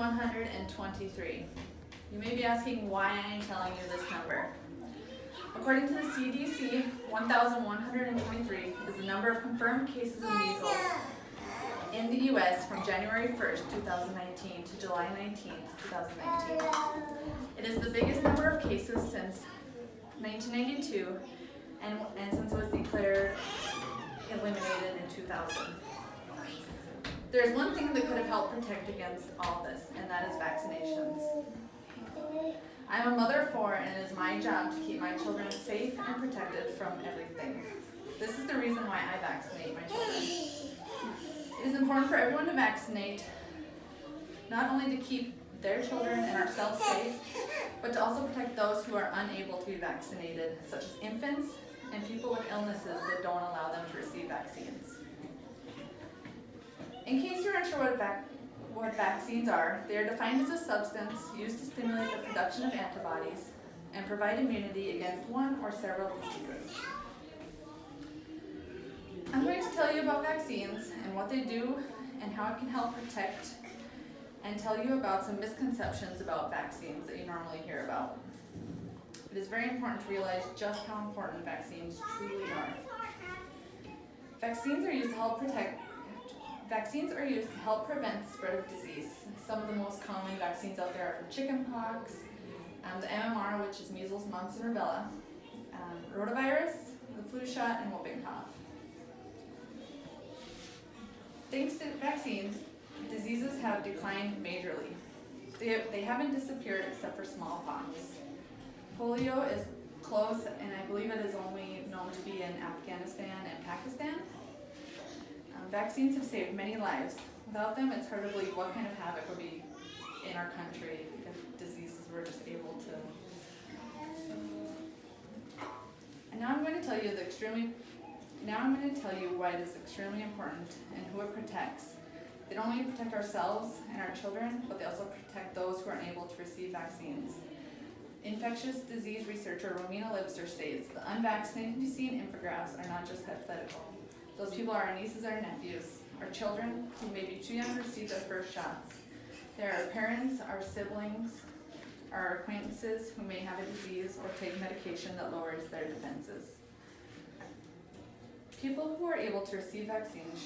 1,123. You may be asking why I am telling you this number. According to the CDC, 1,123 is the number of confirmed cases of measles in the U.S. from January 1st, 2019 to July 19th, 2019. It is the biggest number of cases since 1992 and since it was declared eliminated in 2000. There's one thing that could have helped protect against all this, and that is vaccinations. I'm a mother of 4, and it is my job to keep my children safe and protected from everything. This is the reason why I vaccinate my children. It is important for everyone to vaccinate, not only to keep their children and ourselves safe, but to also protect those who are unable to be vaccinated, such as infants and people with illnesses that don't allow them to receive vaccines. In case you're unsure what vaccines are, they are defined as a substance used to stimulate the production of antibodies and provide immunity against one or several diseases. I'm going to tell you about vaccines and what they do and how it can help protect, and tell you about some misconceptions about vaccines that you normally hear about. It is very important to realize just how important vaccines truly are. Vaccines are used to help prevent the spread of disease. Some of the most common vaccines out there are for chickenpox, the MMR, which is measles, mumps, and rubella, rotavirus, the flu shot, and whooping cough. Thanks to vaccines, diseases have declined majorly. They haven't disappeared except for smallpox. Polio is close, and I believe it is only known to be in Afghanistan and Pakistan. Vaccines have saved many lives. Without them, it's hard to believe what kind of havoc would be in our country if diseases were just able to. And now I'm going to tell you why it is extremely important and who it protects. They don't only protect ourselves and our children, but they also protect those who are unable to receive vaccines. Infectious disease researcher Romina Libster states, the unvaccinated you see in infographics are not just hypothetical. Those people are our nieces and our nephews, our children who may be too young to receive their first shots. There are our parents, our siblings, our acquaintances who may have a disease or take medication that lowers their defenses. People who are able to receive vaccines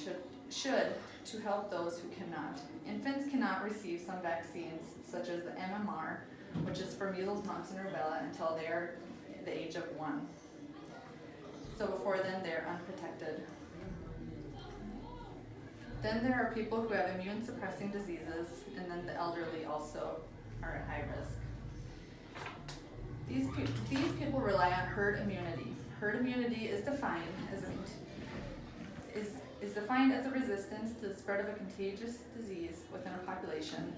should to help those who cannot. Infants cannot receive some vaccines, such as the MMR, which is for measles, mumps, and rubella, until they are the age of 1. So before then, they're unprotected. Then there are people who have immune suppressing diseases, and then the elderly also are at high risk. These people rely on herd immunity. Herd immunity is defined as a resistance to the spread of a contagious disease within a population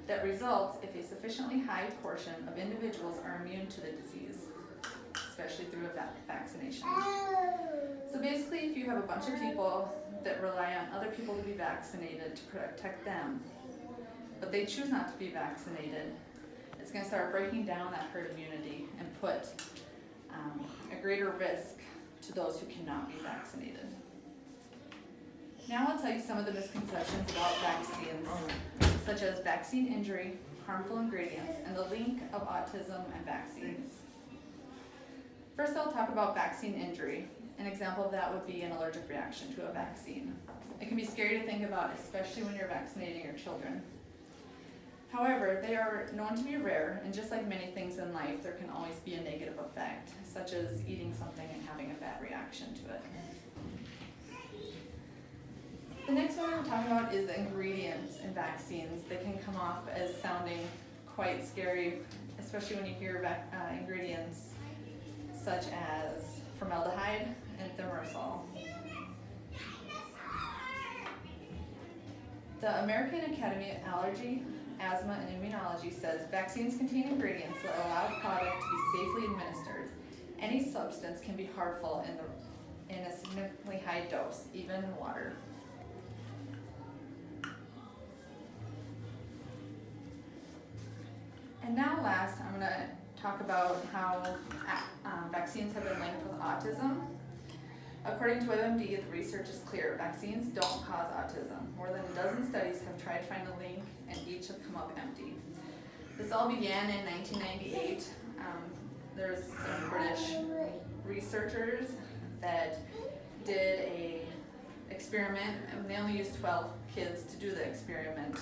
that results if a sufficiently high portion of individuals are immune to the disease, especially through a vaccination. So basically, if you have a bunch of people that rely on other people to be vaccinated to protect them, but they choose not to be vaccinated, it's going to start breaking down that herd immunity and put a greater risk to those who cannot be vaccinated. Now I'll tell you some of the misconceptions about vaccines, such as vaccine injury, harmful ingredients, and the link of autism and vaccines. First, I'll talk about vaccine injury. An example of that would be an allergic reaction to a vaccine. It can be scary to think about, especially when you're vaccinating your children. However, they are known to be rare, and just like many things in life, there can always be a negative effect, such as eating something and having a bad reaction to it. The next one we're talking about is the ingredients in vaccines. They can come off as sounding quite scary, especially when you hear ingredients such as formaldehyde and thimerosal. The American Academy of Allergy, Asthma, and Immunology says vaccines contain ingredients that allow the product to be safely administered. Any substance can be harmful in a significantly high dose, even in water. And now last, I'm going to talk about how vaccines have been linked with autism. According to WebMD, the research is clear. Vaccines don't cause autism. More than a dozen studies have tried to find a link, and each have come up empty. This all began in 1998. There's some British researchers that did a experiment, and they only used 12 kids to do the experiment.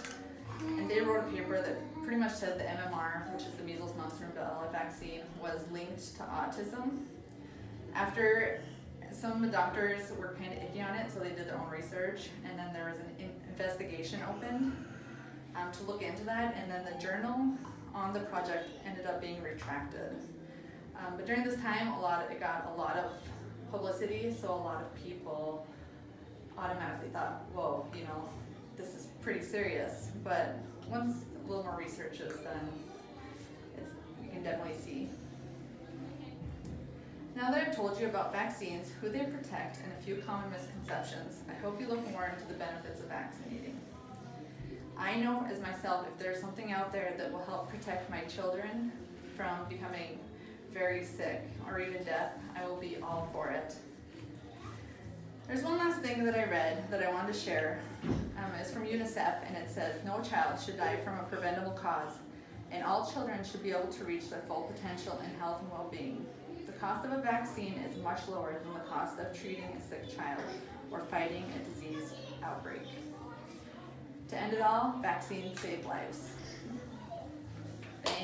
And they wrote a paper that pretty much said the MMR, which is the measles, mumps, and rubella vaccine, was linked to autism. After some of the doctors were kind of iffy on it, so they did their own research, and then there was an investigation opened to look into that, and then the journal on the project ended up being retracted. But during this time, it got a lot of publicity, so a lot of people automatically thought, whoa, this is pretty serious. But once a little more research is done, you can definitely see. Now that I've told you about vaccines, who they protect, and a few common misconceptions, I hope you look more into the benefits of vaccinating. I know as myself, if there's something out there that will help protect my children from becoming very sick or even death, I will be all for it. There's one last thing that I read that I wanted to share. It's from UNICEF, and it says, "No child should die from a preventable cause, and all children should be able to reach their full potential in health and well-being. The cost of a vaccine is much lower than the cost of treating a sick child or fighting a disease outbreak." To end it all, vaccines save lives.